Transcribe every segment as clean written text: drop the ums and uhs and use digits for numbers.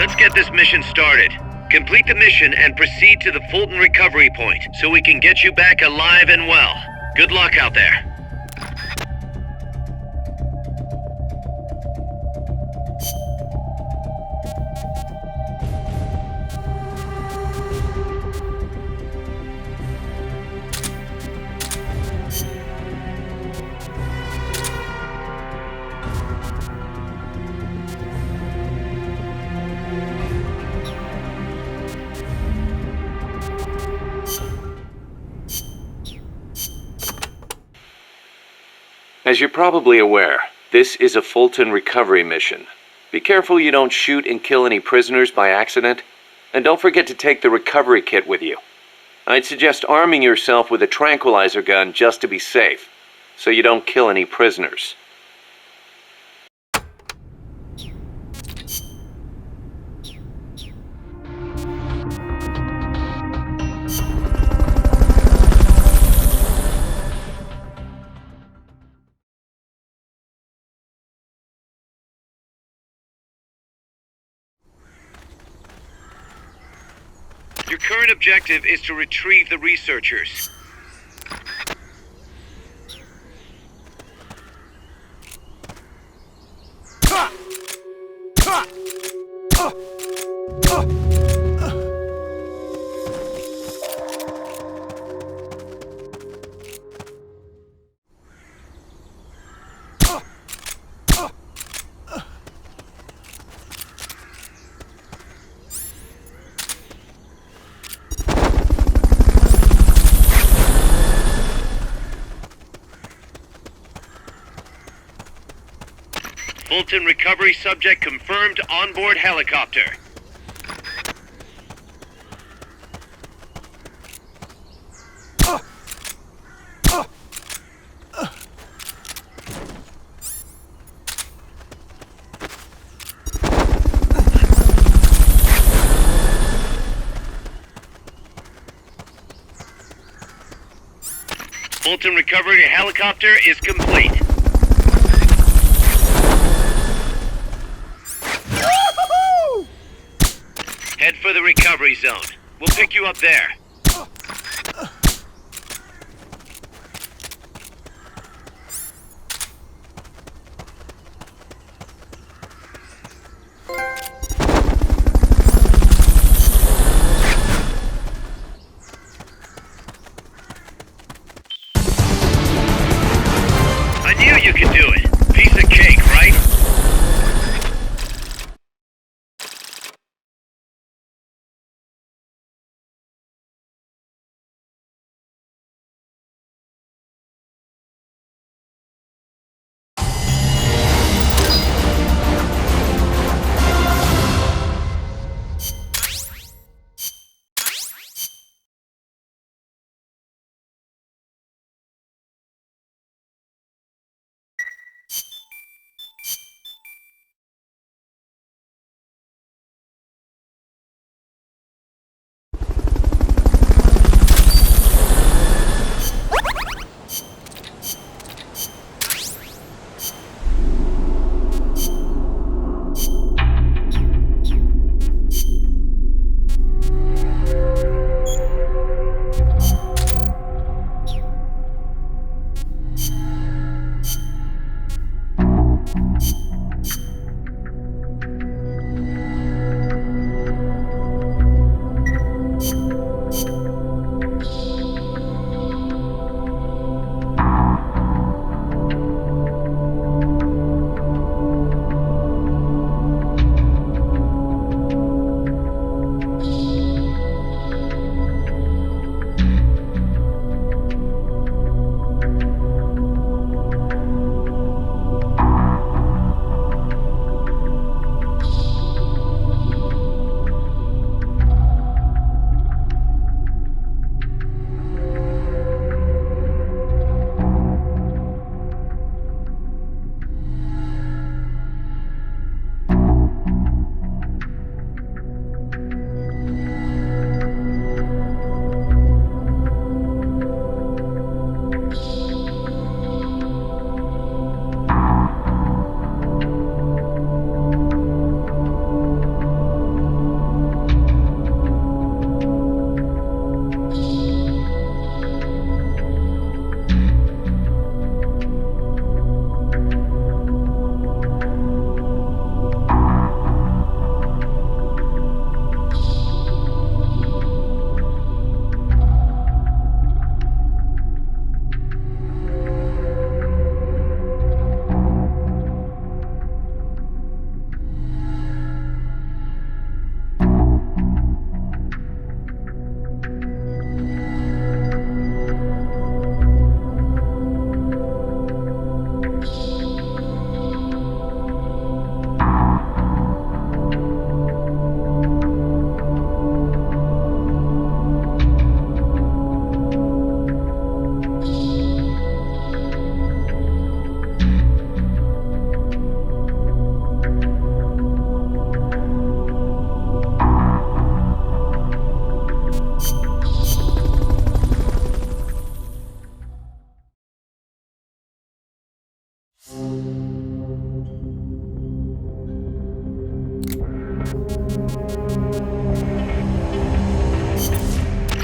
Let's get this mission started. Complete the mission and proceed to the Fulton recovery point so we can get you back alive and well. Good luck out there. As you're probably aware, this is a Fulton recovery mission. Be careful you don't shoot and kill any prisoners by accident, and don't forget to take the recovery kit with you. I'd suggest arming yourself with a tranquilizer gun just to be safe, so you don't kill any prisoners. Your current objective is to retrieve the researchers. Fulton recovery subject confirmed onboard helicopter. Fulton recovery helicopter is complete. Head for the recovery zone. We'll pick you up there. I knew you could do it. Piece of cake, right?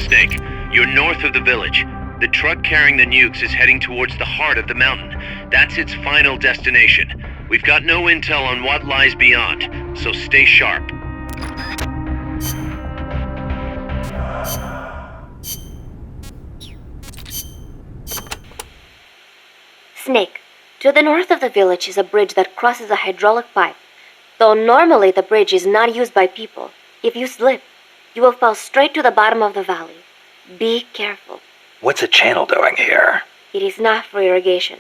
Snake, you're north of the village. The truck carrying the nukes is heading towards the heart of the mountain. That's its final destination. We've got no intel on what lies beyond, so stay sharp. Snake, to the north of the village is a bridge that crosses a hydraulic pipe. Though normally the bridge is not used by people, if you slip, you will fall straight to the bottom of the valley. Be careful. What's a channel doing here? It is not for irrigation.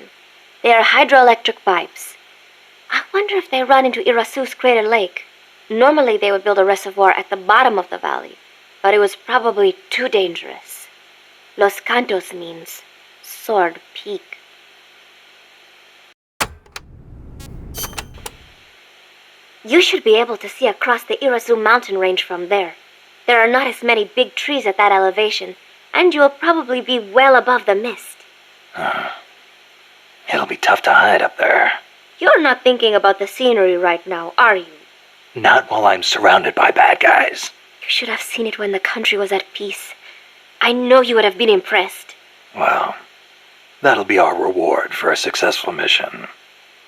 They are hydroelectric pipes. I wonder if they run into Irasu's crater lake. Normally they would build a reservoir at the bottom of the valley, but it was probably too dangerous. Los Cantos means sword peak. You should be able to see across the Irasu mountain range from there. There are not as many big trees at that elevation, and you will probably be well above the mist. It'll be tough to hide up there. You're not thinking about the scenery right now, are you? Not while I'm surrounded by bad guys. You should have seen it when the country was at peace. I know you would have been impressed. Well, that'll be our reward for a successful mission.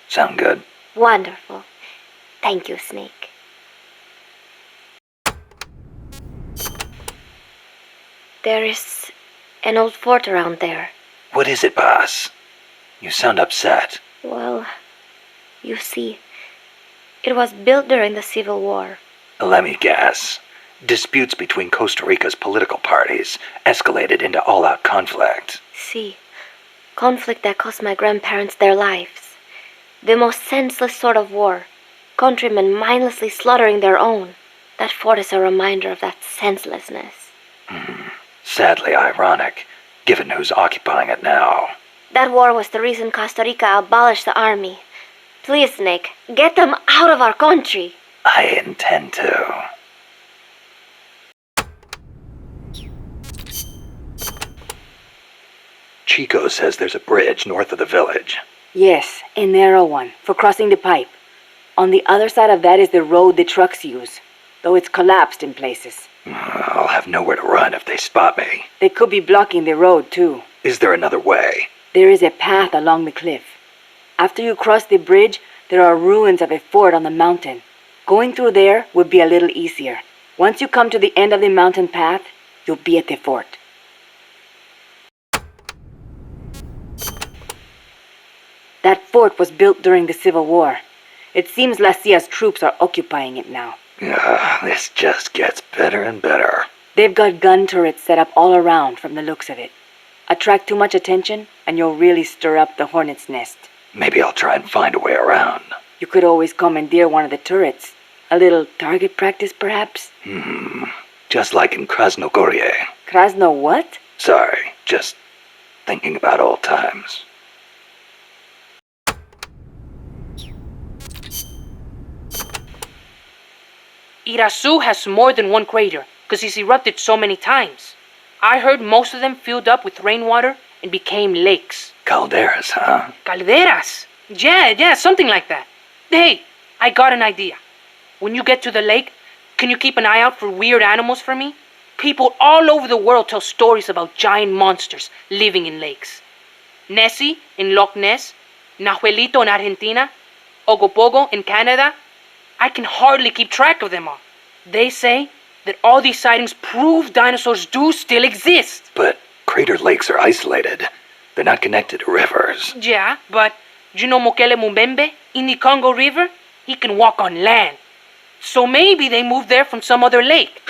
Sound good? Wonderful. Thank you, Snake. There is an old fort around there. What is it, boss? You sound upset. Well, you see, it was built during the Civil War. Let me guess. Disputes between Costa Rica's political parties escalated into all-out conflict. See, conflict that cost my grandparents their lives. The most senseless sort of war. Countrymen mindlessly slaughtering their own. That fort is a reminder of that senselessness. Sadly ironic, given who's occupying it now. That war was the reason Costa Rica abolished the army. Please, Snake, get them out of our country. I intend to. Chico says there's a bridge north of the village. Yes, a narrow one, for crossing the pipe. On the other side of that is the road the trucks use, though it's collapsed in places. I'll have nowhere to run if they spot me. They could be blocking the road, too. Is there another way? There is a path along the cliff. After you cross the bridge, there are ruins of a fort on the mountain. Going through there would be a little easier. Once you come to the end of the mountain path, you'll be at the fort. That fort was built during the Civil War. It seems La Cia's troops are occupying it now. This just gets better and better. They've got gun turrets set up all around from the looks of it. Attract too much attention, and you'll really stir up the hornet's nest. Maybe I'll try and find a way around. You could always commandeer one of the turrets. A little target practice, perhaps? Just like in Krasnogorye. Krasno what? Sorry, just thinking about old times. Irasu has more than one crater, because he's erupted so many times. I heard most of them filled up with rainwater and became lakes. Calderas, huh? Calderas? Yeah, something like that. Hey, I got an idea. When you get to the lake, can you keep an eye out for weird animals for me? People all over the world tell stories about giant monsters living in lakes. Nessie in Loch Ness, Nahuelito in Argentina, Ogopogo in Canada. I can hardly keep track of them all. They say that all these sightings prove dinosaurs do still exist. But crater lakes are isolated. They're not connected to rivers. Yeah, but you know Mokele Mumbembe in the Congo River? He can walk on land. So maybe they moved there from some other lake.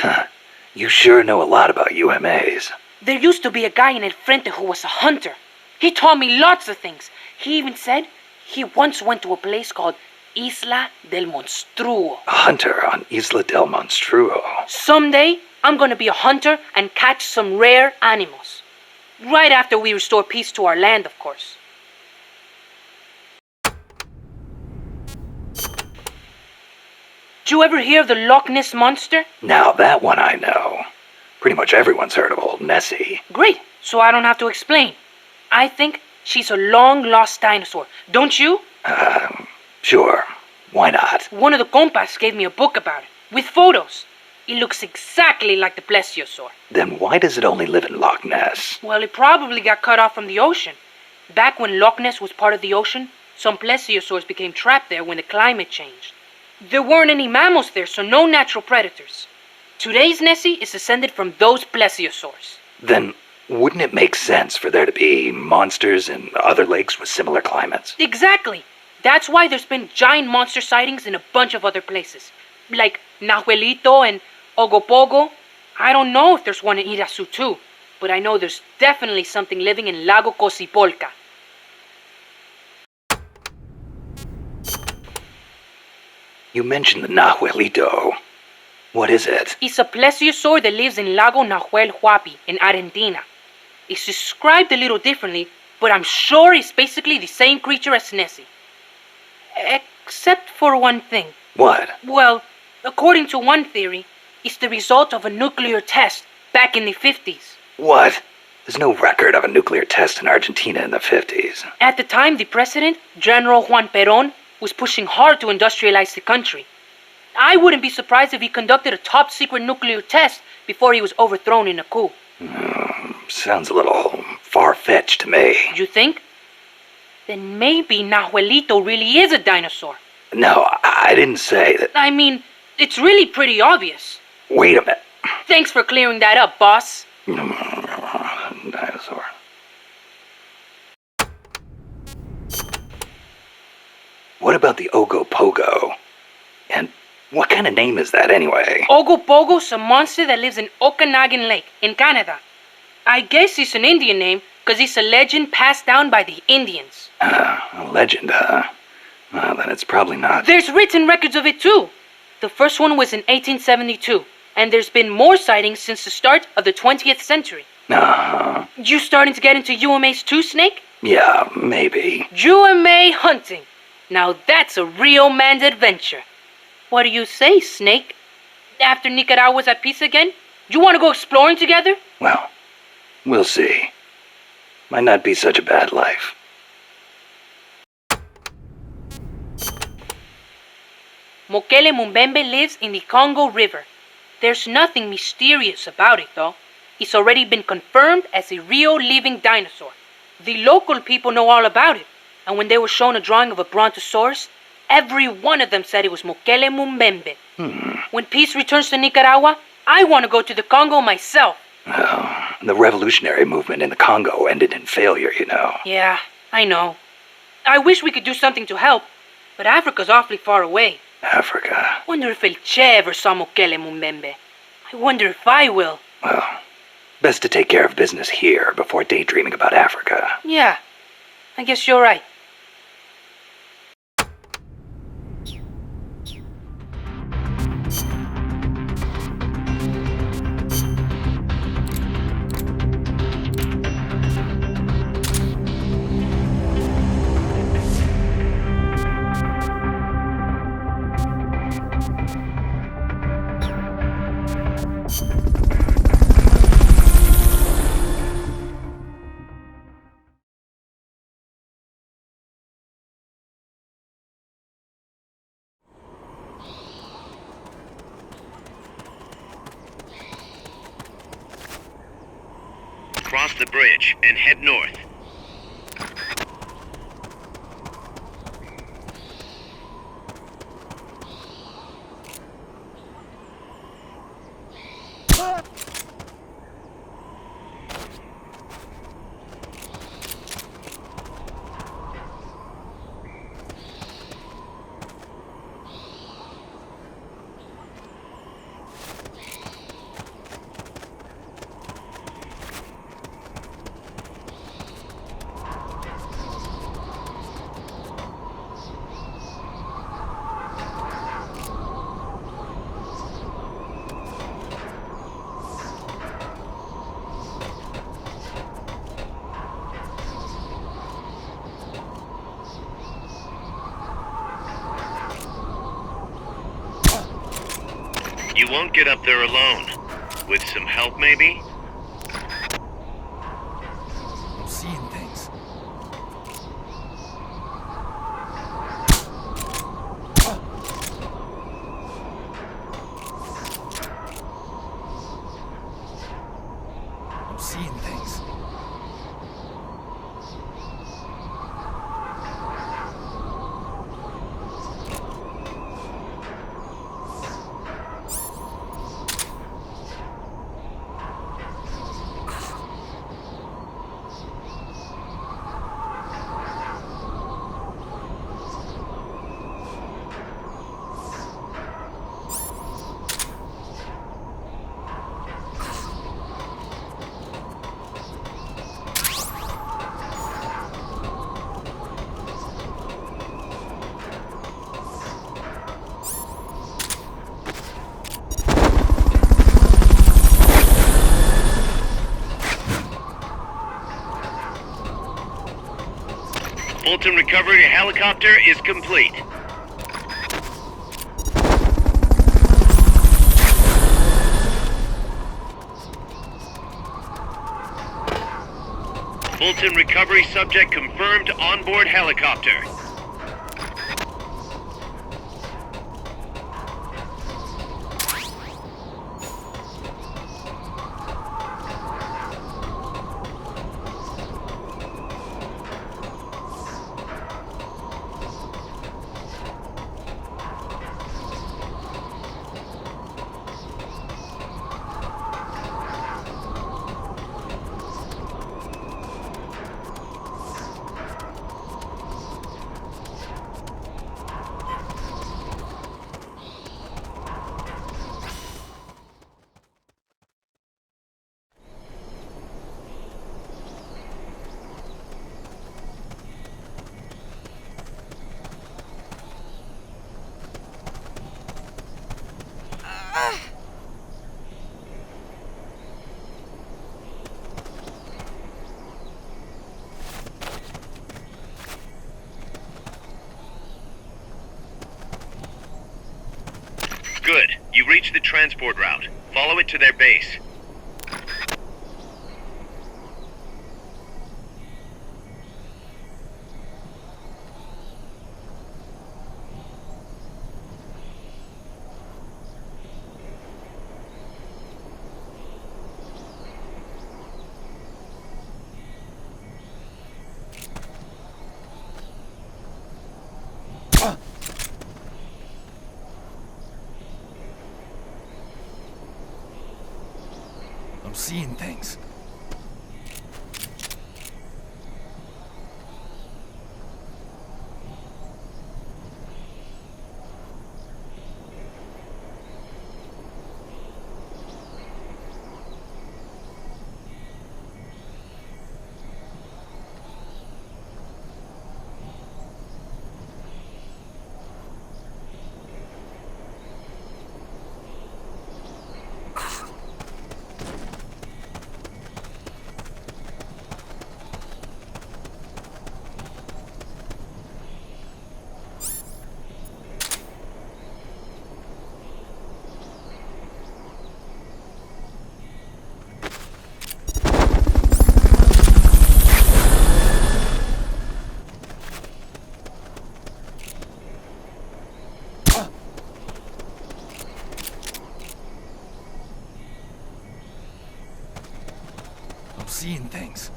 You sure know a lot about UMAs. There used to be a guy in El Frente who was a hunter. He taught me lots of things. He even said he once went to a place called Isla del Monstruo. A hunter on Isla del Monstruo. Someday, I'm gonna be a hunter and catch some rare animals. Right after we restore peace to our land, of course. Did you ever hear of the Loch Ness Monster? Now that one I know. Pretty much everyone's heard of old Nessie. Great, so I don't have to explain. I think she's a long-lost dinosaur, don't you? Sure. Why not? One of the compas gave me a book about it, with photos. It looks exactly like the plesiosaur. Then why does it only live in Loch Ness? Well, it probably got cut off from the ocean. Back when Loch Ness was part of the ocean, some plesiosaurs became trapped there when the climate changed. There weren't any mammals there, so no natural predators. Today's Nessie is descended from those plesiosaurs. Then wouldn't it make sense for there to be monsters in other lakes with similar climates? Exactly. That's why there's been giant monster sightings in a bunch of other places. Like Nahuelito and Ogopogo. I don't know if there's one in Irasu too, but I know there's definitely something living in Lago Cosipolca. You mentioned the Nahuelito. What is it? It's a plesiosaur that lives in Lago Nahuel Huapi in Argentina. It's described a little differently, but I'm sure it's basically the same creature as Nessie. Except for one thing. What? Well, according to one theory, it's the result of a nuclear test back in the 50s. What? There's no record of a nuclear test in Argentina in the 50s. At the time, the president, General Juan Perón, was pushing hard to industrialize the country. I wouldn't be surprised if he conducted a top-secret nuclear test before he was overthrown in a coup. Sounds a little far-fetched to me. You think? Then maybe Nahuelito really is a dinosaur. No, I didn't say that. I mean, it's really pretty obvious. Wait a minute. Thanks for clearing that up, boss. Dinosaur. What about the Ogopogo? And what kind of name is that anyway? Ogopogo's a monster that lives in Okanagan Lake in Canada. I guess it's an Indian name because it's a legend passed down by the Indians. A legend, huh? Well, then it's probably not. There's written records of it too. The first one was in 1872, and there's been more sightings since the start of the 20th century. You starting to get into UMAs too, Snake? Yeah, maybe. UMA hunting. Now that's a real man's adventure. What do you say, Snake? After Nicaragua's at peace again, you want to go exploring together? Well, we'll see. Might not be such a bad life. Mokele Mumbembe lives in the Congo River. There's nothing mysterious about it, though. It's already been confirmed as a real living dinosaur. The local people know all about it, and when they were shown a drawing of a brontosaurus, every one of them said it was Mokele Mumbembe. When peace returns to Nicaragua, I want to go to the Congo myself. Well, the revolutionary movement in the Congo ended in failure, you know. Yeah, I know. I wish we could do something to help, but Africa's awfully far away. Africa. Wonder if El Che ever saw Mokele Mumbembe. I wonder if I will. Well, best to take care of business here before daydreaming about Africa. Yeah, I guess you're right. Cross the bridge and head north. You won't get up there alone. With some help, maybe? I'm seeing things. Fulton recovery helicopter is complete. Fulton recovery subject confirmed onboard helicopter. Good. You reached the transport route. Follow it to their base. I'm seeing things. I'm seeing things.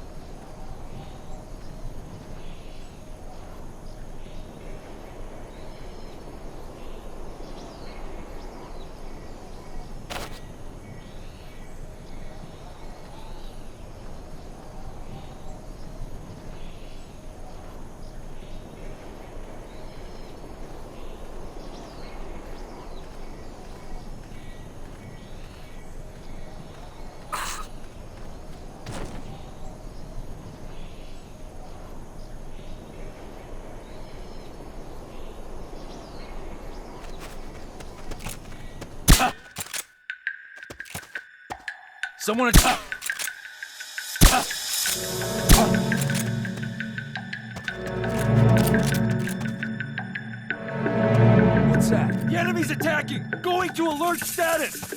Someone attack! What's that? The enemy's attacking! Going to alert status!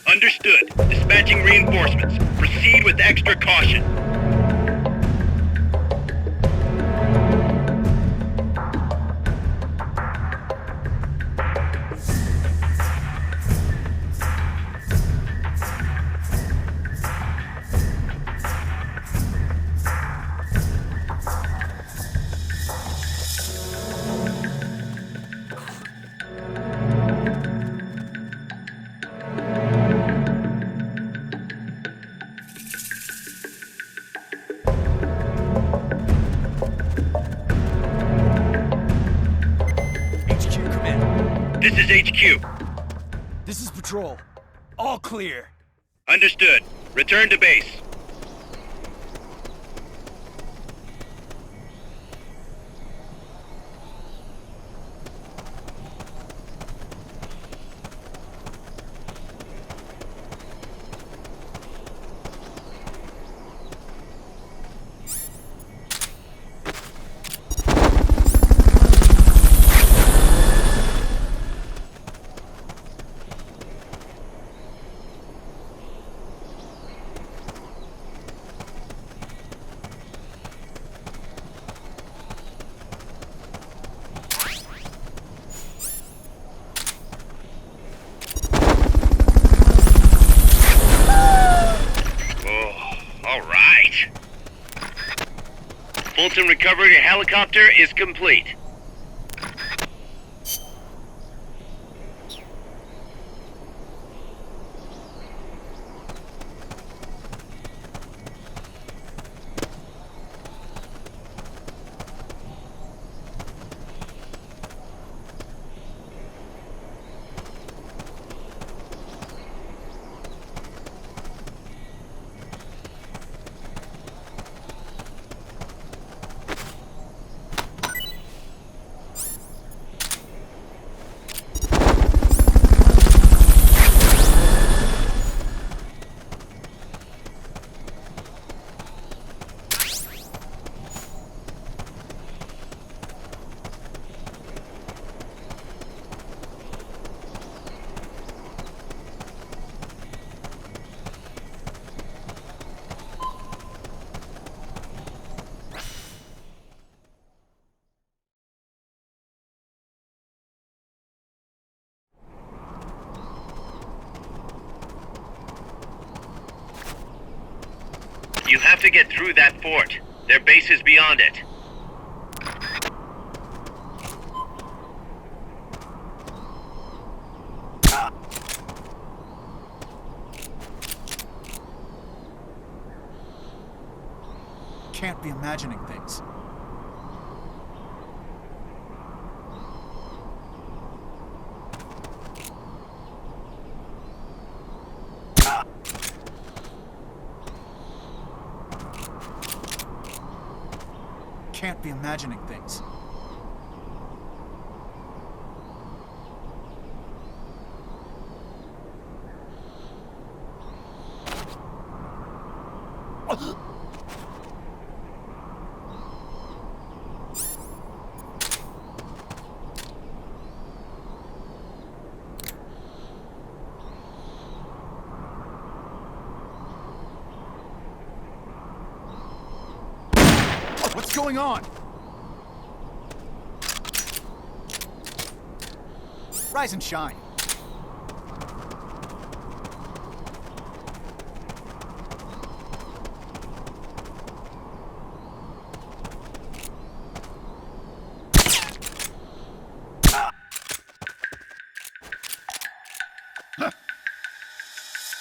Understood. Dispatching reinforcements. Proceed with extra caution. This is HQ. This is Patrol. All clear. Understood. Return to base. recovery helicopter is complete. You have to get through that fort. Their base is beyond it. Can't be imagining things. Can't be imagining things. What's going on? Rise and shine.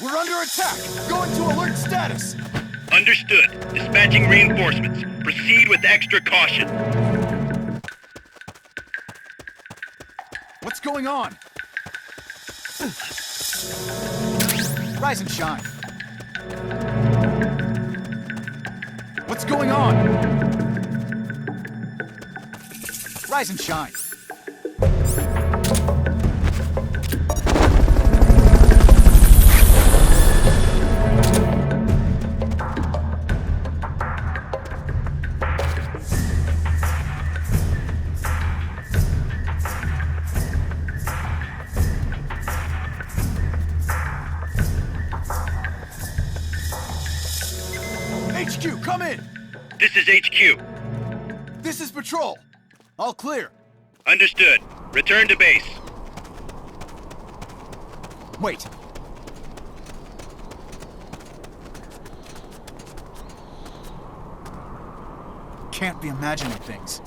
We're under attack! Going to alert status! Understood. Dispatching reinforcements. Proceed with extra caution. What's going on? Rise and shine. What's going on? Rise and shine. HQ, come in! This is HQ. This is Patrol. All clear. Understood. Return to base. Wait. Can't be imagining things.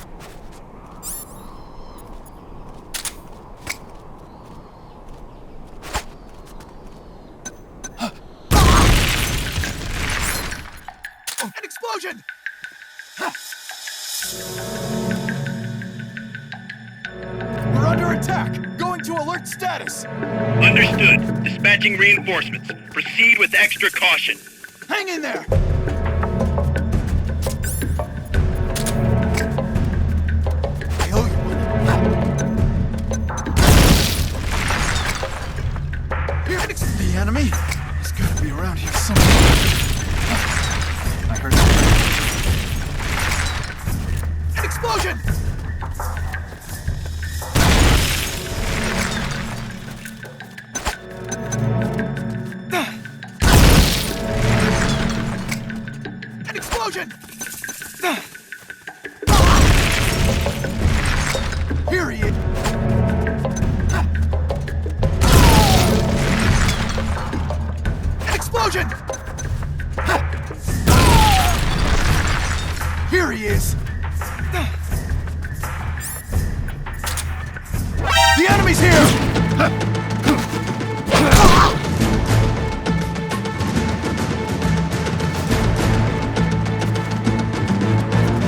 An explosion! We're under attack! Going to alert status! Understood. Dispatching reinforcements. Proceed with extra caution. Hang in there! I owe you one. Here, the enemy? He's gotta be around here somewhere. I heard an explosion!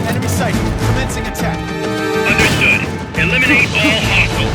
Enemy sighted. Commencing attack. Understood. Eliminate all hostiles.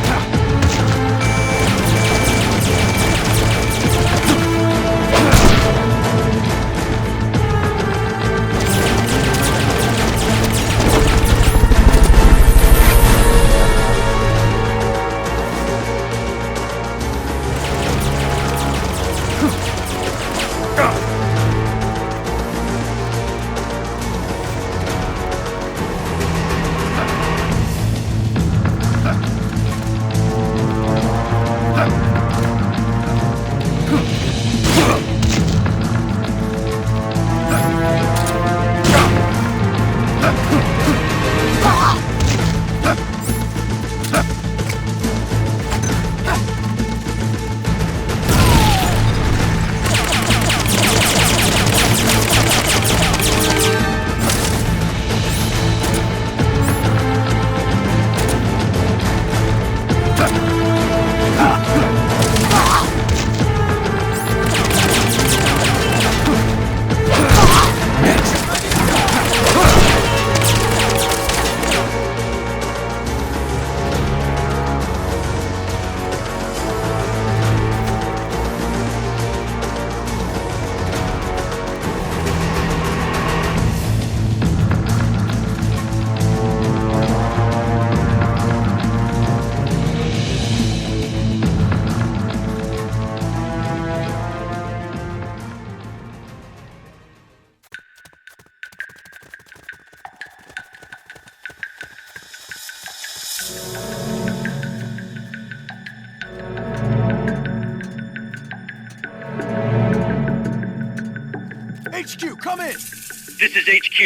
HQ, come in! This is HQ.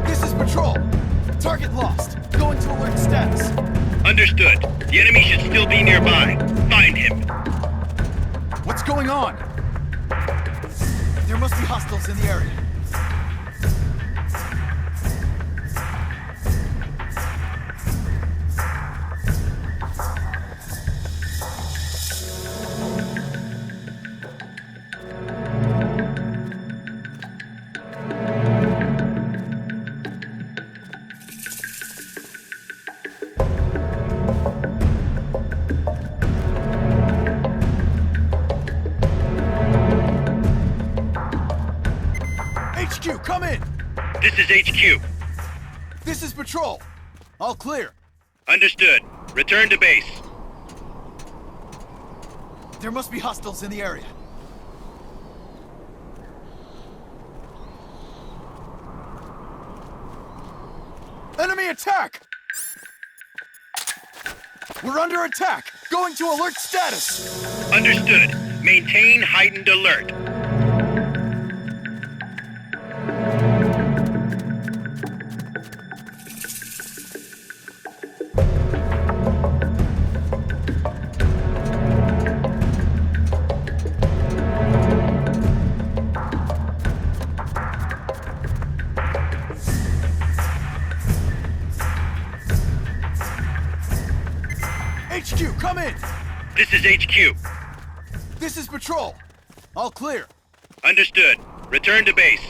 This is patrol. Target lost. Going to alert status. Understood. The enemy should still be nearby. Find him. What's going on? There must be hostiles in the area. HQ, come in! This is HQ. This is patrol. All clear. Understood. Return to base. There must be hostiles in the area. Enemy attack! We're under attack! Going to alert status! Understood. Maintain heightened alert. HQ, come in! This is HQ. This is patrol. All clear. Understood. Return to base.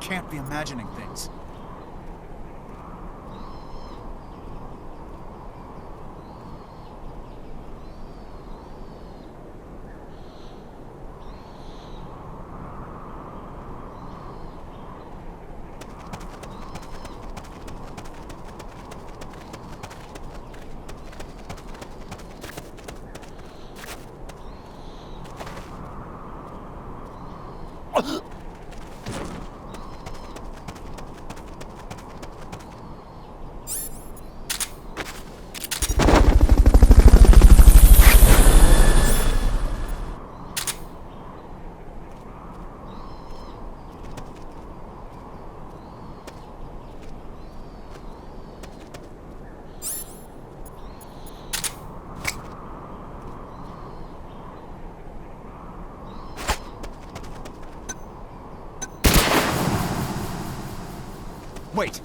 Can't be imagining things. Wait.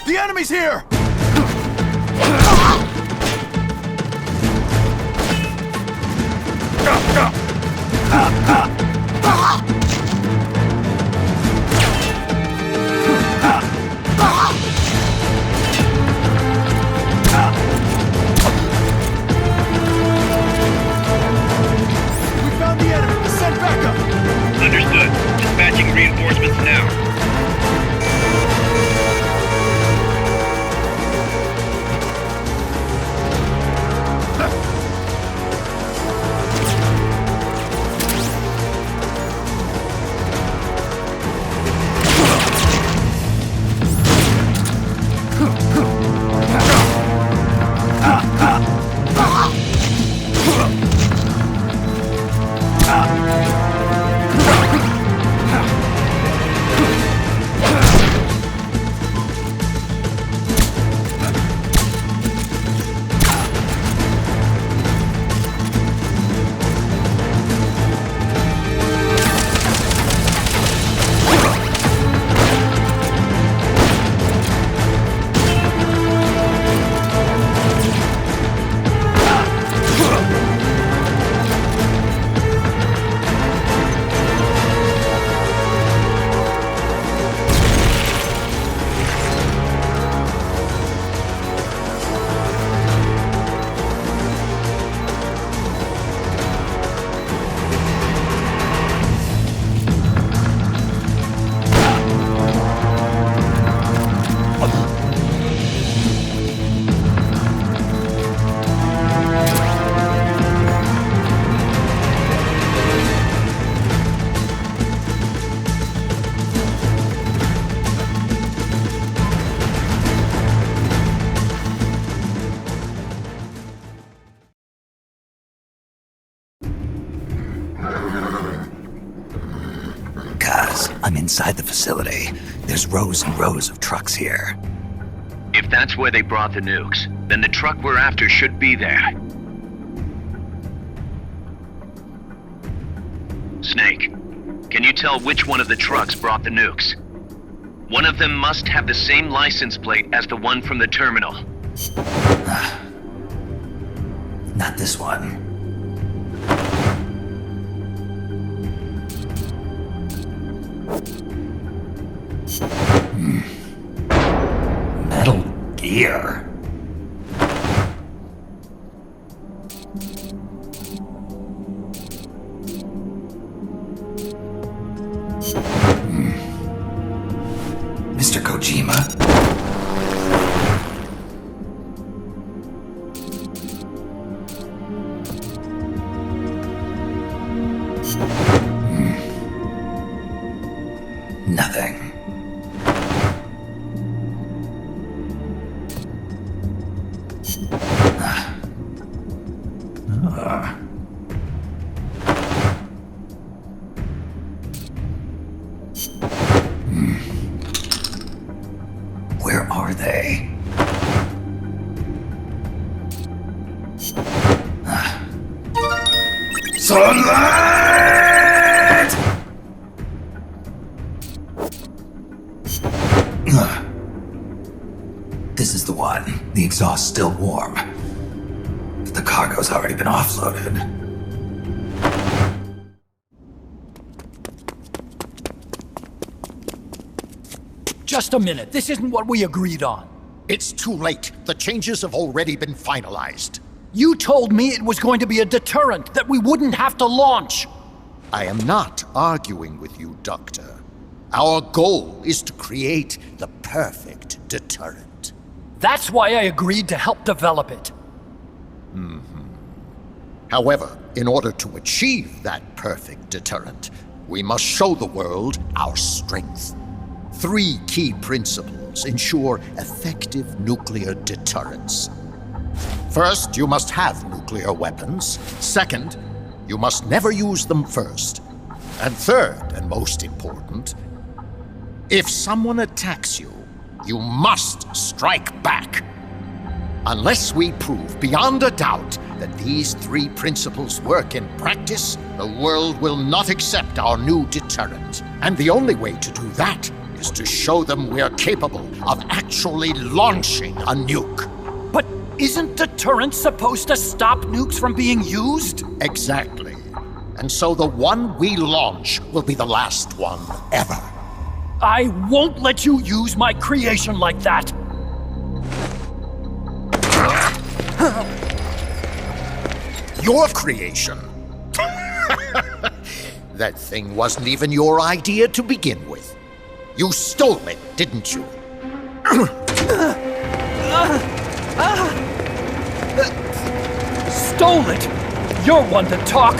The enemy's here! We found the enemy! Send backup! Understood. Dispatching reinforcements now. I'm inside the facility. There's rows and rows of trucks here. If that's where they brought the nukes, then the truck we're after should be there. Snake, can you tell which one of the trucks brought the nukes? One of them must have the same license plate as the one from the terminal. Not this one. Metal Gear. Mr. Kojima? Nothing. Where are they? Sunlight! This is the one. The exhaust's still warm. But the cargo's already been offloaded. Just a minute. This isn't what we agreed on. It's too late. The changes have already been finalized. You told me it was going to be a deterrent, that we wouldn't have to launch. I am not arguing with you, Doctor. Our goal is to create the perfect deterrent. That's why I agreed to help develop it. However, in order to achieve that perfect deterrent, we must show the world our strength. 3 key principles ensure effective nuclear deterrence. First, you must have nuclear weapons. Second, you must never use them first. And third, and most important, if someone attacks you, you must strike back. Unless we prove beyond a doubt that these 3 principles work in practice, the world will not accept our new deterrent. And the only way to do that is to show them we're capable of actually launching a nuke. But isn't deterrence supposed to stop nukes from being used? Exactly. And so the one we launch will be the last one ever. I won't let you use my creation like that. Your creation? That thing wasn't even your idea to begin with. You stole it, didn't you? Stole it? You're one to talk.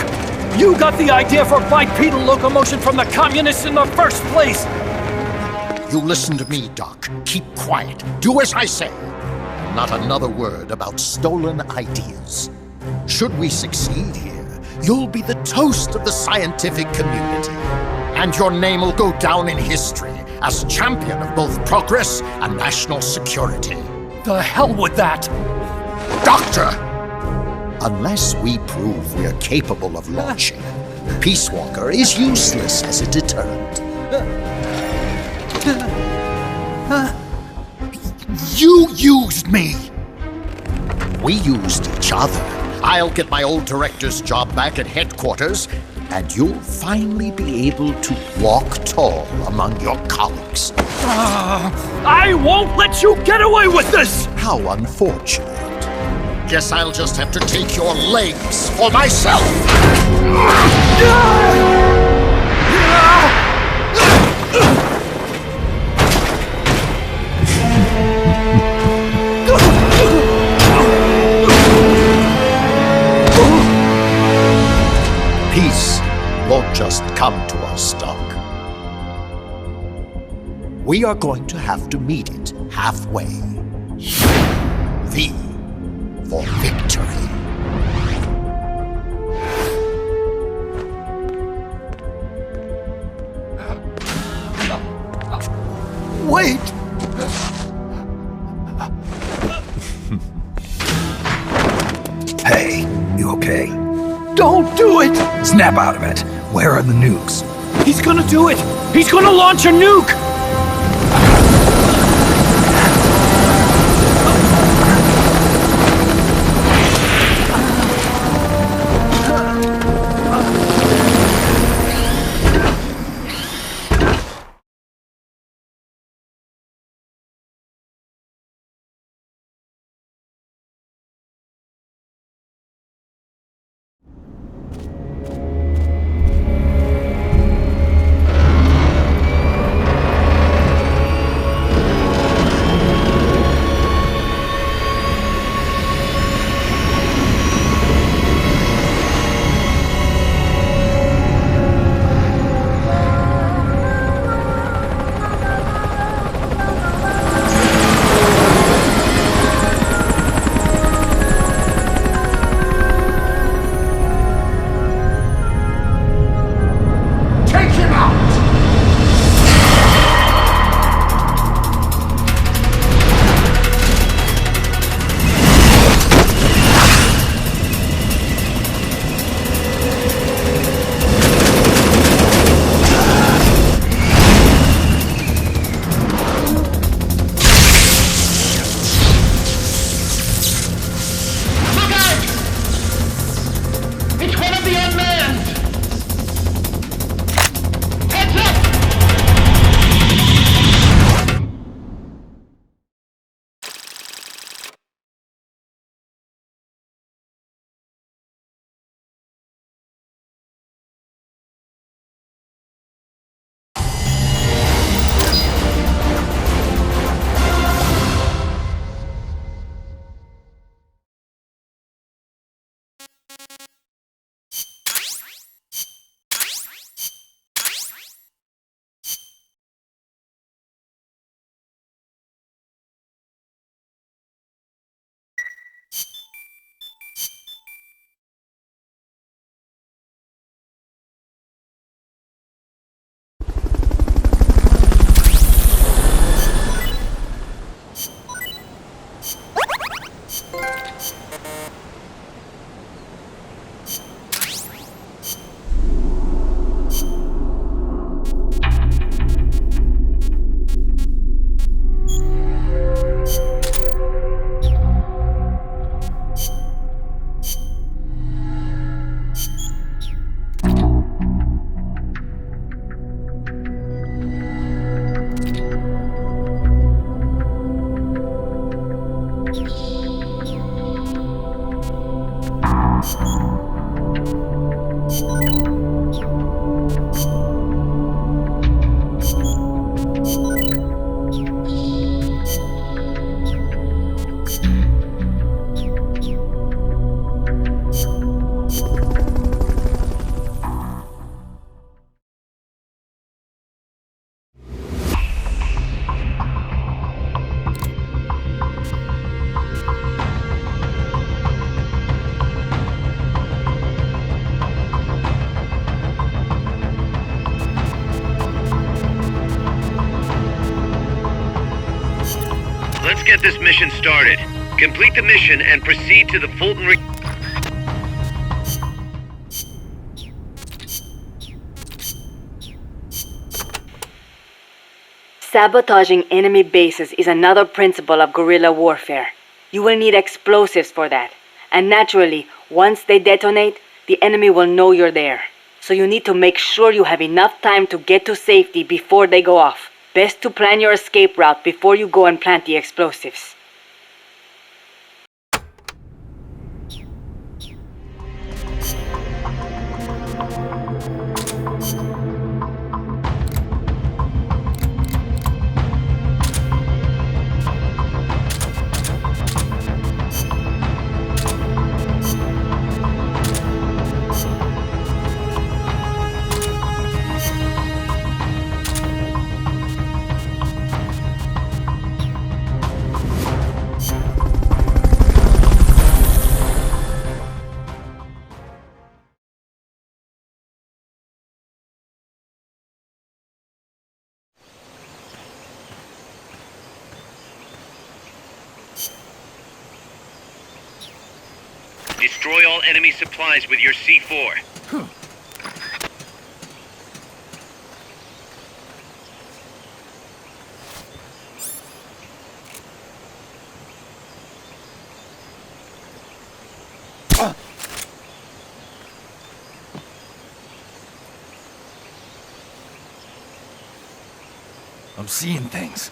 You got the idea for bipedal locomotion from the communists in the first place. You listen to me, Doc. Keep quiet. Do as I say. Not another word about stolen ideas. Should we succeed here, you'll be the toast of the scientific community. And your name will go down in history as champion of both progress and national security. The hell with that! Doctor! Unless we prove we're capable of launching, Peace Walker is useless as a deterrent. You used me! We used each other. I'll get my old director's job back at headquarters, and you'll finally be able to walk tall among your colleagues. I won't let you get away with this! How unfortunate. Guess I'll just have to take your legs for myself. Peace won't just come to us, Doc. We are going to have to meet it halfway. V for victory. Wait! Hey, you okay? Don't do it! Snap out of it. Where are the nukes? He's gonna do it! He's gonna launch a nuke! Let's get this mission started. Complete the mission and proceed to the Fulton Sabotaging enemy bases is another principle of guerrilla warfare. You will need explosives for that. And naturally, once they detonate, the enemy will know you're there. So you need to make sure you have enough time to get to safety before they go off. Best to plan your escape route before you go and plant the explosives. Destroy all enemy supplies with your C4. I'm seeing things.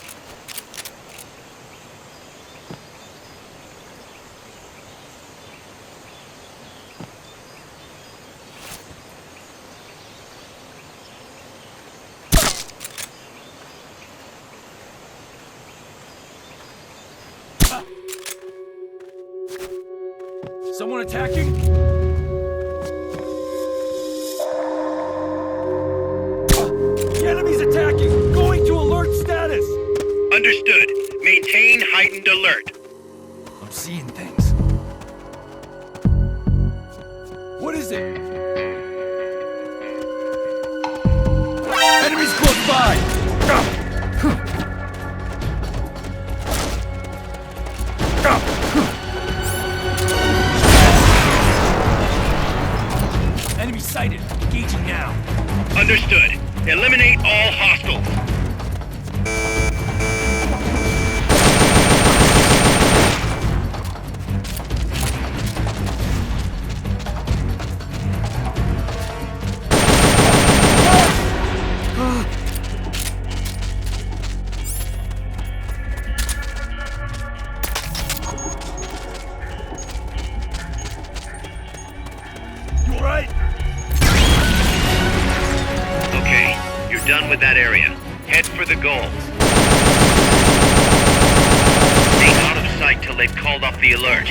Someone attacking? The enemy's attacking! Going to alert status! Understood. Maintain heightened alert. I'm seeing things. What is it? Enemies close by! Enemy sighted. Engaging now. Understood. Eliminate all hostiles. You alright? Okay, you're done with that area. Head for the goal. Stay out of sight till they've called off the alert.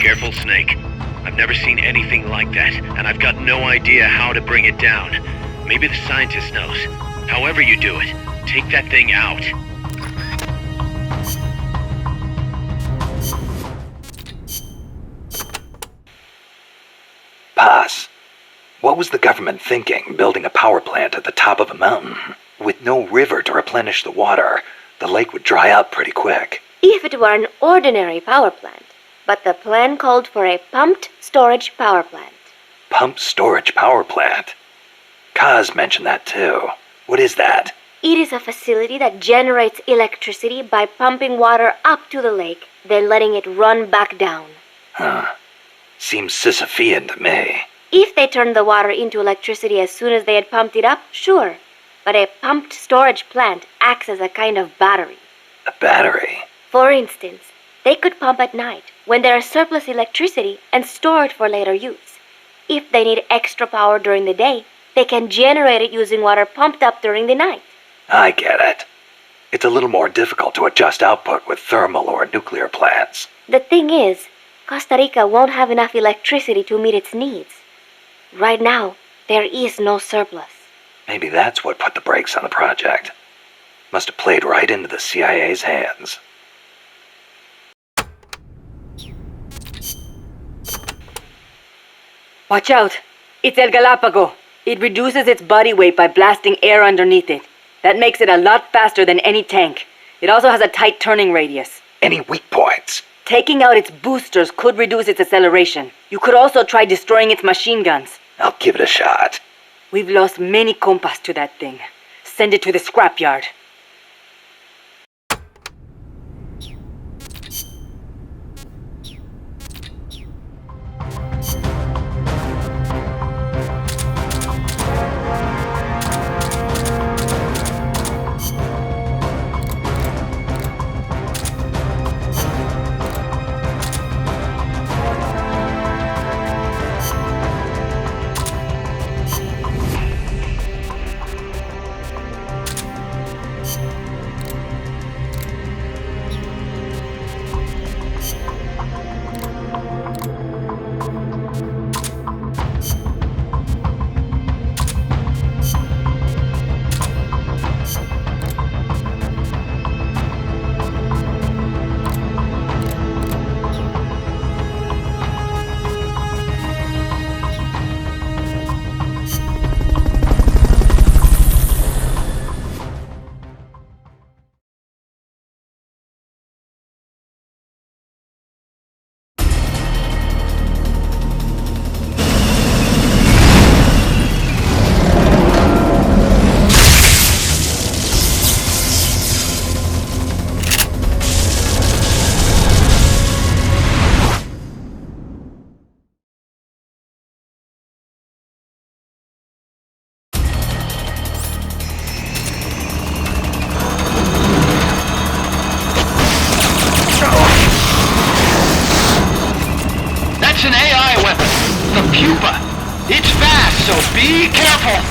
Careful, Snake. I've never seen anything like that, and I've got no idea how to bring it down. Maybe the scientist knows. However you do it, take that thing out. Pass. What was the government thinking, building a power plant at the top of a mountain? With no river to replenish the water, the lake would dry up pretty quick. If it were an ordinary power plant. But the plan called for a pumped storage power plant. Pumped storage power plant? Kaz mentioned that too. What is that? It is a facility that generates electricity by pumping water up to the lake, then letting it run back down. Huh. Seems Sisyphean to me. If they turned the water into electricity as soon as they had pumped it up, sure. But a pumped storage plant acts as a kind of battery. A battery? For instance, they could pump at night when there is surplus electricity and store it for later use. If they need extra power during the day, they can generate it using water pumped up during the night. I get it. It's a little more difficult to adjust output with thermal or nuclear plants. The thing is, Costa Rica won't have enough electricity to meet its needs. Right now, there is no surplus. Maybe that's what put the brakes on the project. Must have played right into the CIA's hands. Watch out! It's El Galapago. It reduces its body weight by blasting air underneath it. That makes it a lot faster than any tank. It also has a tight turning radius. Any weak points? Taking out its boosters could reduce its acceleration. You could also try destroying its machine guns. I'll give it a shot. We've lost many compas to that thing. Send it to the scrapyard. It's fast, so be careful!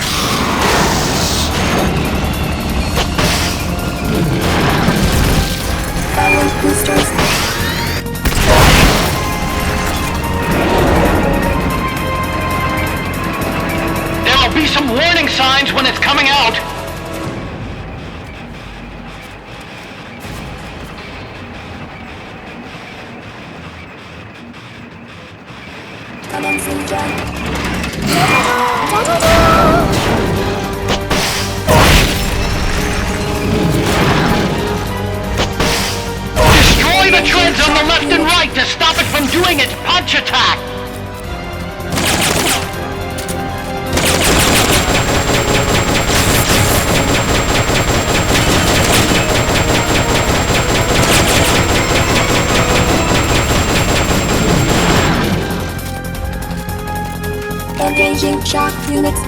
There'll be some warning signs when it's coming out! Destroy the treads on the left and right to stop it from doing its punch attack! Engaging shock units.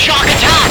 shock attack!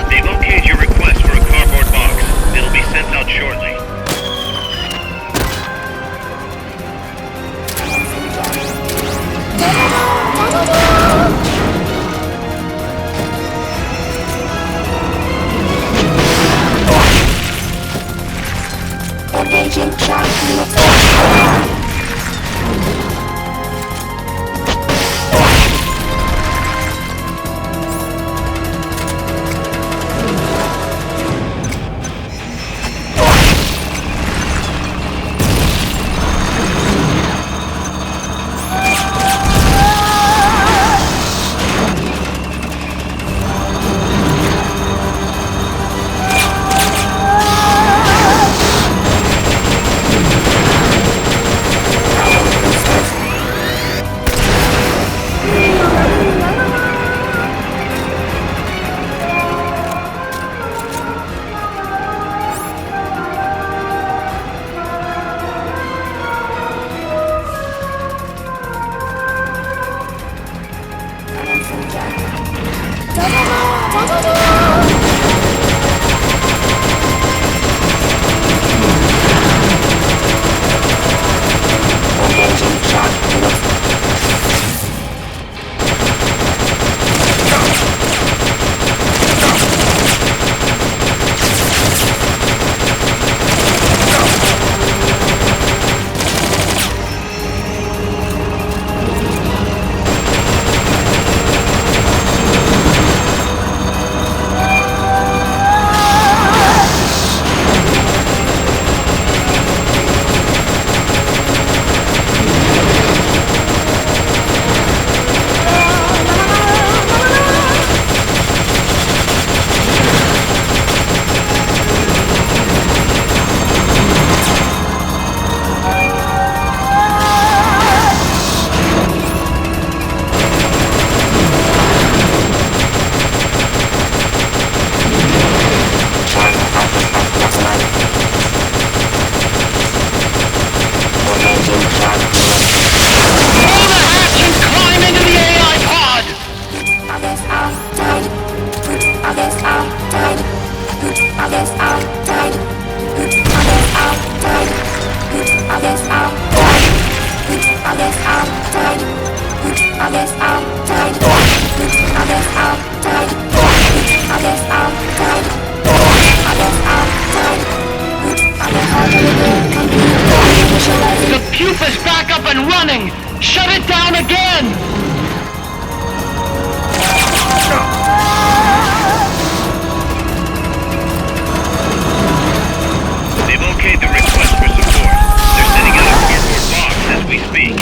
They've okayed your request for a cardboard box. It'll be sent out shortly. Engaging shock unit. The pupa's back up and running! Shut it down again! They've okayed the request for support. They're sending out a cardboard box as we speak.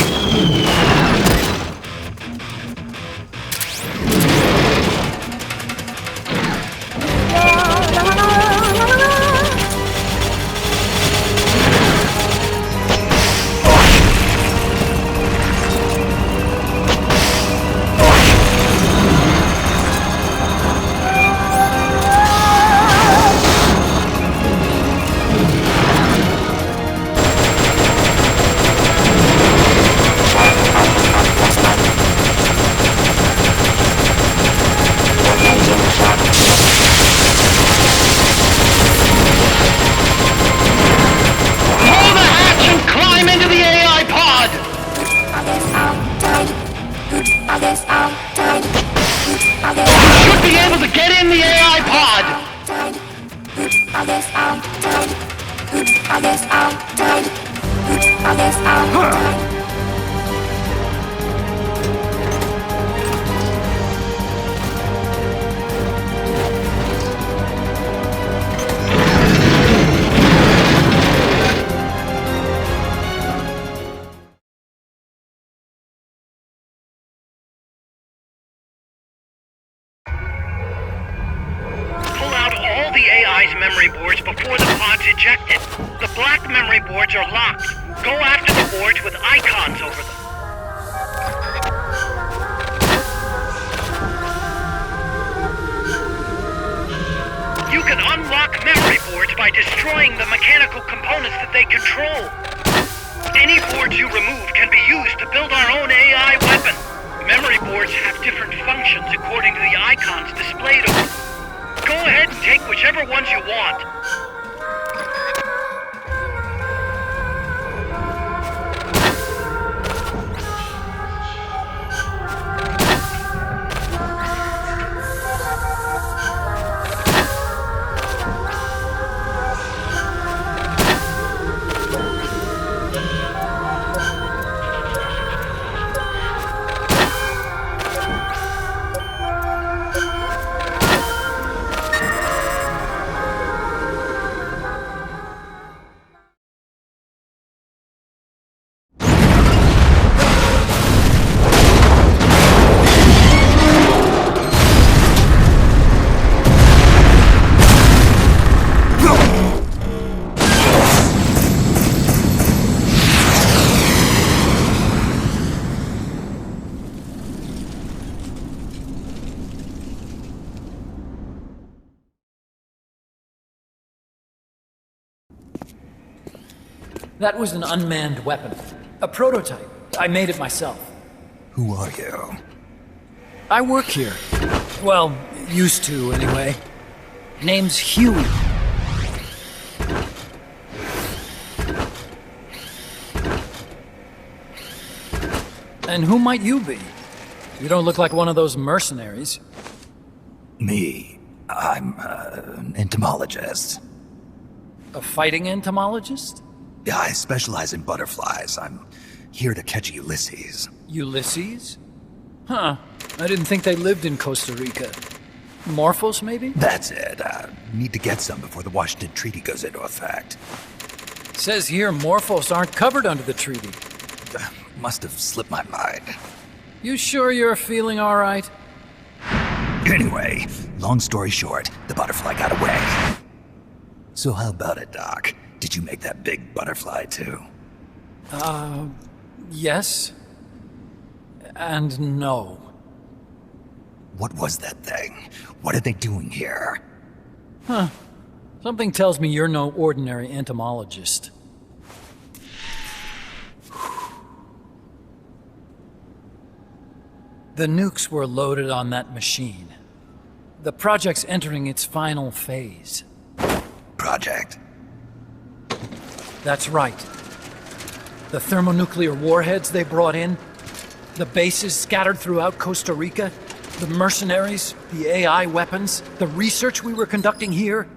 I guess I'm tired. Oops, I guess I'm tired. Oops, I guess I'm tired. Pull out all the AI's memory boards before the pod's ejected. The black memory boards are locked. Go after the boards with icons over them. You can unlock memory boards by destroying the mechanical components that they control. Any boards you remove can be used to build our own AI weapon. Memory boards have different functions according to the icons displayed over them. Go ahead and take whichever ones you want. That was an unmanned weapon. A prototype. I made it myself. Who are you? I work here. Well, used to, anyway. Name's Huey. And who might you be? You don't look like one of those mercenaries. Me. I'm an entomologist. A fighting entomologist? Yeah, I specialize in butterflies. I'm here to catch Ulysses. Ulysses? Huh. I didn't think they lived in Costa Rica. Morphos, maybe? That's it. Need to get some before the Washington Treaty goes into effect. Says here Morphos aren't covered under the treaty. Must have slipped my mind. You sure you're feeling all right? Anyway, long story short, the butterfly got away. So how about it, Doc? Did you make that big butterfly too? Yes. And no. What was that thing? What are they doing here? Huh. Something tells me you're no ordinary entomologist. The nukes were loaded on that machine. The project's entering its final phase. Project? That's right. The thermonuclear warheads they brought in, the bases scattered throughout Costa Rica, the mercenaries, the AI weapons, the research we were conducting here.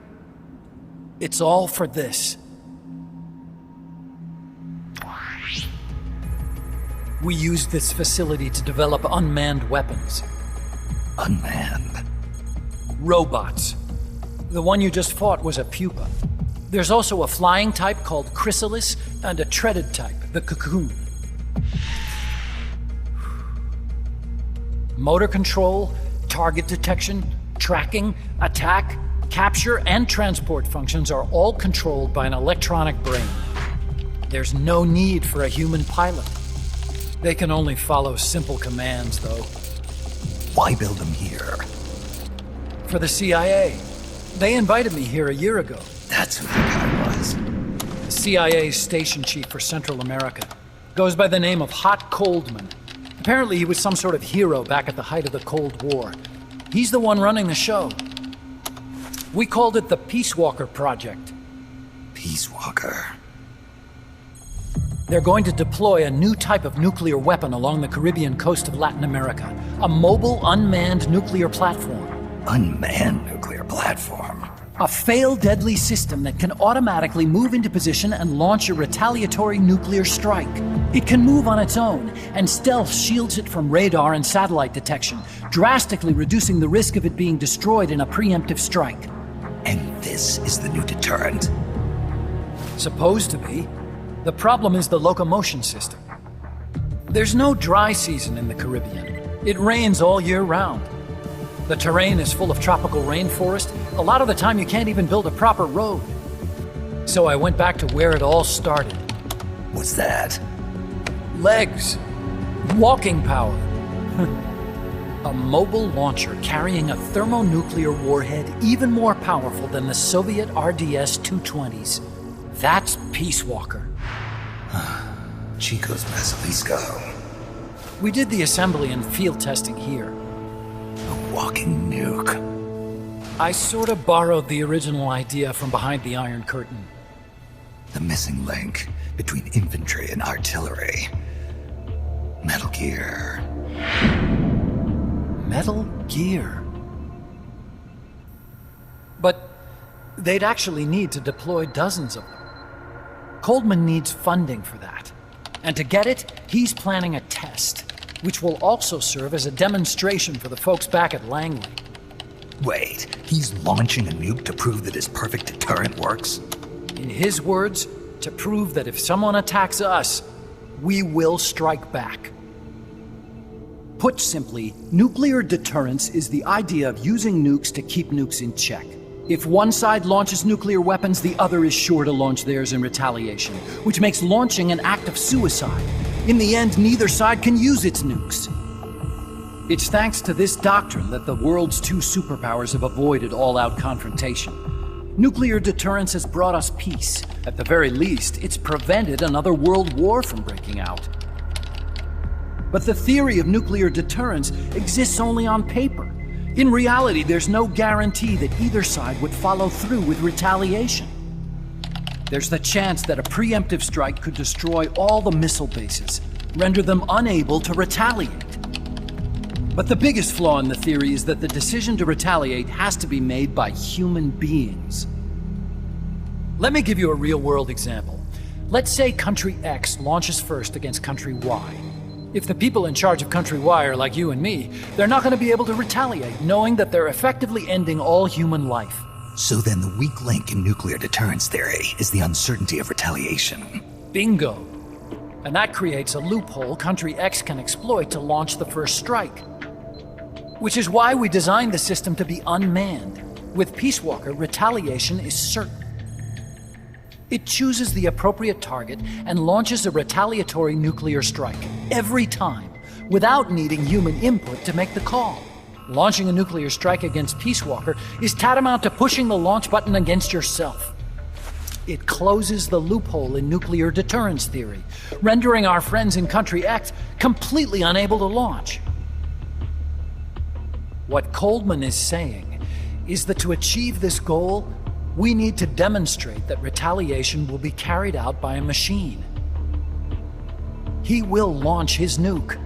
It's all for this. We used this facility to develop unmanned weapons. Unmanned? Robots. The one you just fought was a pupa. There's also a flying type called Chrysalis and a treaded type, the Cocoon. Motor control, target detection, tracking, attack, capture, and transport functions are all controlled by an electronic brain. There's no need for a human pilot. They can only follow simple commands, though. Why build them here? For the CIA. They invited me here a year ago. That's who the guy was. The CIA's station chief for Central America. Goes by the name of Hot Coldman. Apparently he was some sort of hero back at the height of the Cold War. He's the one running the show. We called it the Peace Walker Project. Peace Walker? They're going to deploy a new type of nuclear weapon along the Caribbean coast of Latin America. A mobile, unmanned nuclear platform. Unmanned nuclear platform? A fail-deadly system that can automatically move into position and launch a retaliatory nuclear strike. It can move on its own, and stealth shields it from radar and satellite detection, drastically reducing the risk of it being destroyed in a preemptive strike. And this is the new deterrent? Supposed to be. The problem is the locomotion system. There's no dry season in the Caribbean. It rains all year round. The terrain is full of tropical rainforest. A lot of the time you can't even build a proper road. So I went back to where it all started. What's that? Legs. Walking power. A mobile launcher carrying a thermonuclear warhead even more powerful than the Soviet RDS-220s. That's Peace Walker. Chico's Basilisco. We did the assembly and field testing here. A walking nuke. I sort of borrowed the original idea from behind the Iron Curtain. The missing link between infantry and artillery. Metal Gear. Metal Gear. But they'd actually need to deploy dozens of them. Coldman needs funding for that. And to get it, he's planning a test, which will also serve as a demonstration for the folks back at Langley. Wait, he's launching a nuke to prove that his perfect deterrent works? In his words, to prove that if someone attacks us, we will strike back. Put simply, nuclear deterrence is the idea of using nukes to keep nukes in check. If one side launches nuclear weapons, the other is sure to launch theirs in retaliation, which makes launching an act of suicide. In the end, neither side can use its nukes. It's thanks to this doctrine that the world's two superpowers have avoided all-out confrontation. Nuclear deterrence has brought us peace. At the very least, it's prevented another world war from breaking out. But the theory of nuclear deterrence exists only on paper. In reality, there's no guarantee that either side would follow through with retaliation. There's the chance that a preemptive strike could destroy all the missile bases, render them unable to retaliate. But the biggest flaw in the theory is that the decision to retaliate has to be made by human beings. Let me give you a real-world example. Let's say Country X launches first against Country Y. If the people in charge of Country Y are like you and me, they're not going to be able to retaliate, knowing that they're effectively ending all human life. So then the weak link in nuclear deterrence theory is the uncertainty of retaliation. Bingo. And that creates a loophole Country X can exploit to launch the first strike. Which is why we designed the system to be unmanned. With Peace Walker, retaliation is certain. It chooses the appropriate target and launches a retaliatory nuclear strike, every time, without needing human input to make the call. Launching a nuclear strike against Peace Walker is tantamount to pushing the launch button against yourself. It closes the loophole in nuclear deterrence theory, rendering our friends in Country X completely unable to launch. What Coldman is saying is that to achieve this goal, we need to demonstrate that retaliation will be carried out by a machine. He will launch his nuke.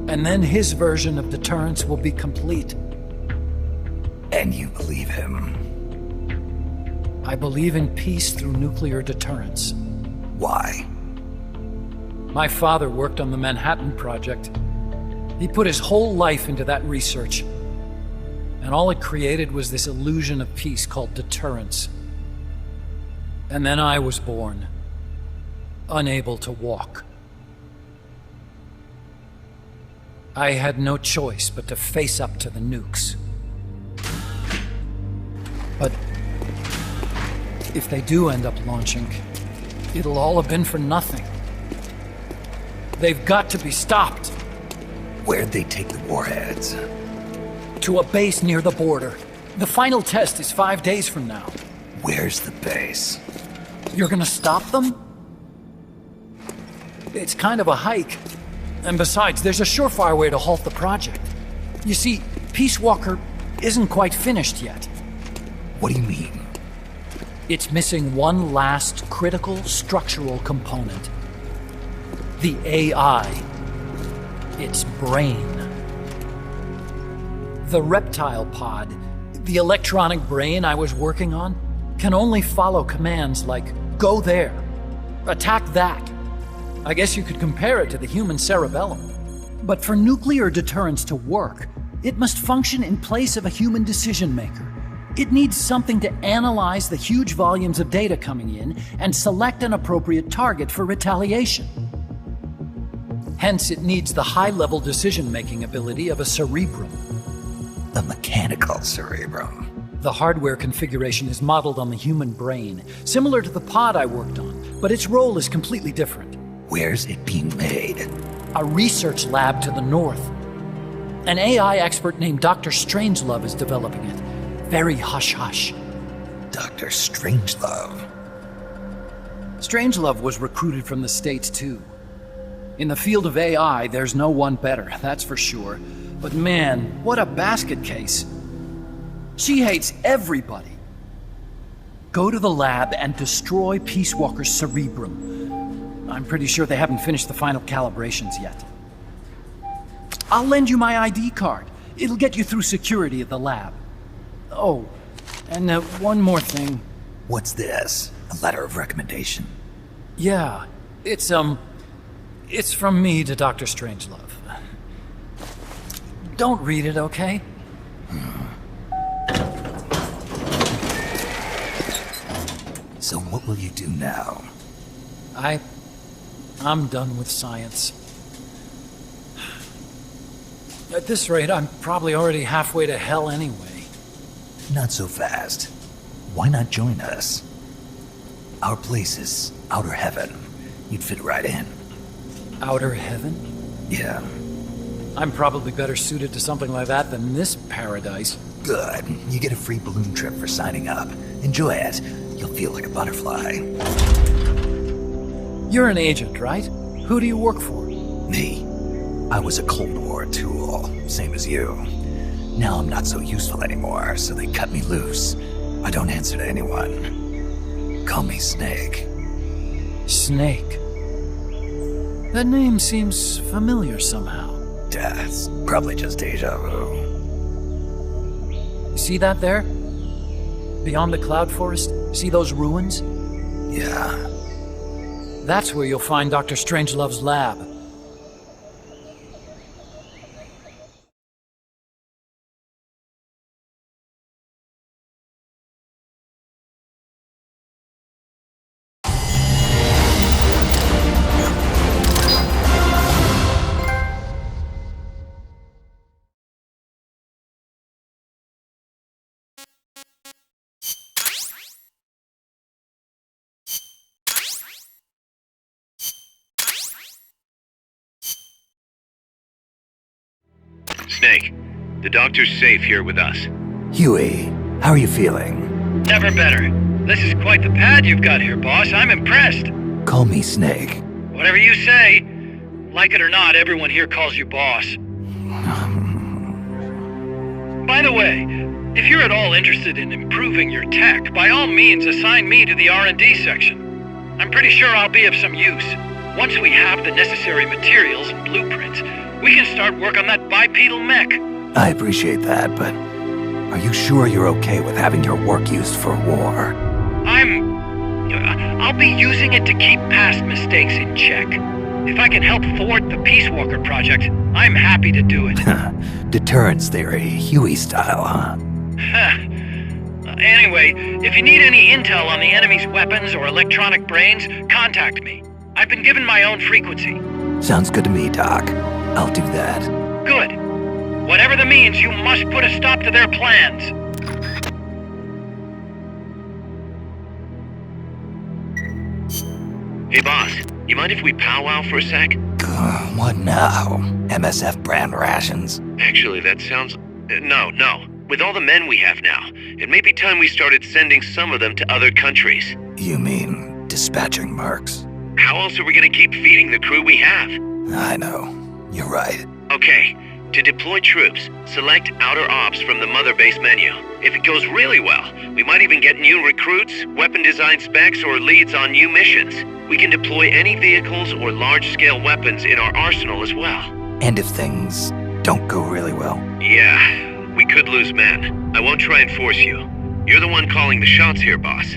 And then his version of deterrence will be complete. And you believe him? I believe in peace through nuclear deterrence. Why? My father worked on the Manhattan Project. He put his whole life into that research. And all it created was this illusion of peace called deterrence. And then I was born, unable to walk. I had no choice but to face up to the nukes. But if they do end up launching, it'll all have been for nothing. They've got to be stopped. Where'd they take the warheads? To a base near the border. The final test is 5 days from now. Where's the base? You're gonna stop them? It's kind of a hike. And besides, there's a surefire way to halt the project. You see, Peace Walker isn't quite finished yet. What do you mean? It's missing one last critical structural component. The AI. Its brain. The reptile pod, The electronic brain I was working on can only follow commands like, go there, attack that. I guess you could compare it to the human cerebellum. But for nuclear deterrence to work, it must function in place of a human decision maker. It needs something to analyze the huge volumes of data coming in and select an appropriate target for retaliation. Hence, it needs the high-level decision-making ability of a cerebrum. A mechanical cerebrum. The hardware configuration is modeled on the human brain, similar to the pod I worked on, but its role is completely different. Where's it being made? A research lab to the north. An AI expert named Dr. Strangelove is developing it. Very hush-hush. Dr. Strangelove. Strangelove was recruited from the States, too. In the field of AI, there's no one better, that's for sure. But man, what a basket case. She hates everybody. Go to the lab and destroy Peace Walker's cerebrum. I'm pretty sure they haven't finished the final calibrations yet. I'll lend you my ID card. It'll get you through security at the lab. Oh, and one more thing. What's this? A letter of recommendation? Yeah, it's from me to Dr. Strangelove. Don't read it, okay? So what will you do now? I'm done with science. At this rate, I'm probably already halfway to hell anyway. Not so fast. Why not join us? Our place is outer heaven. You'd fit right in. Outer heaven? Yeah. I'm probably better suited to something like that than this paradise. Good. You get a free balloon trip for signing up. Enjoy it. You'll feel like a butterfly. You're an agent, right? Who do you work for? Me. I was a Cold War tool, same as you. Now I'm not so useful anymore, so they cut me loose. I don't answer to anyone. Call me Snake. Snake? That name seems familiar somehow. It's probably just deja vu. You see that there? Beyond the cloud forest? See those ruins? Yeah. That's where you'll find Dr. Strangelove's lab. Snake, the doctor's safe here with us. Huey, how are you feeling? Never better. This is quite the pad you've got here, boss. I'm impressed. Call me Snake. Whatever you say. Like it or not, everyone here calls you boss. By the way, if you're at all interested in improving your tech, by all means assign me to the R&D section. I'm pretty sure I'll be of some use. Once we have the necessary materials and blueprints, we can start work on that bipedal mech. I appreciate that, but are you sure you're okay with having your work used for war? I'll be using it to keep past mistakes in check. If I can help thwart the Peace Walker project, I'm happy to do it. Deterrence theory, Huey style, huh? Anyway, if you need any intel on the enemy's weapons or electronic brains, contact me. I've been given my own frequency. Sounds good to me, Doc. I'll do that. Good. Whatever the means, you must put a stop to their plans. Hey boss, you mind if we powwow for a sec? What now? MSF brand rations? Actually, that sounds... No. With all the men we have now, it may be time we started sending some of them to other countries. You mean dispatching mercs? How else are we gonna keep feeding the crew we have? I know. You're right. Okay, to deploy troops, select Outer Ops from the Mother Base menu. If it goes really well, we might even get new recruits, weapon design specs, or leads on new missions. We can deploy any vehicles or large-scale weapons in our arsenal as well. And if things don't go really well? Yeah, We could lose men. I won't try and force you. You're the one calling the shots here, boss.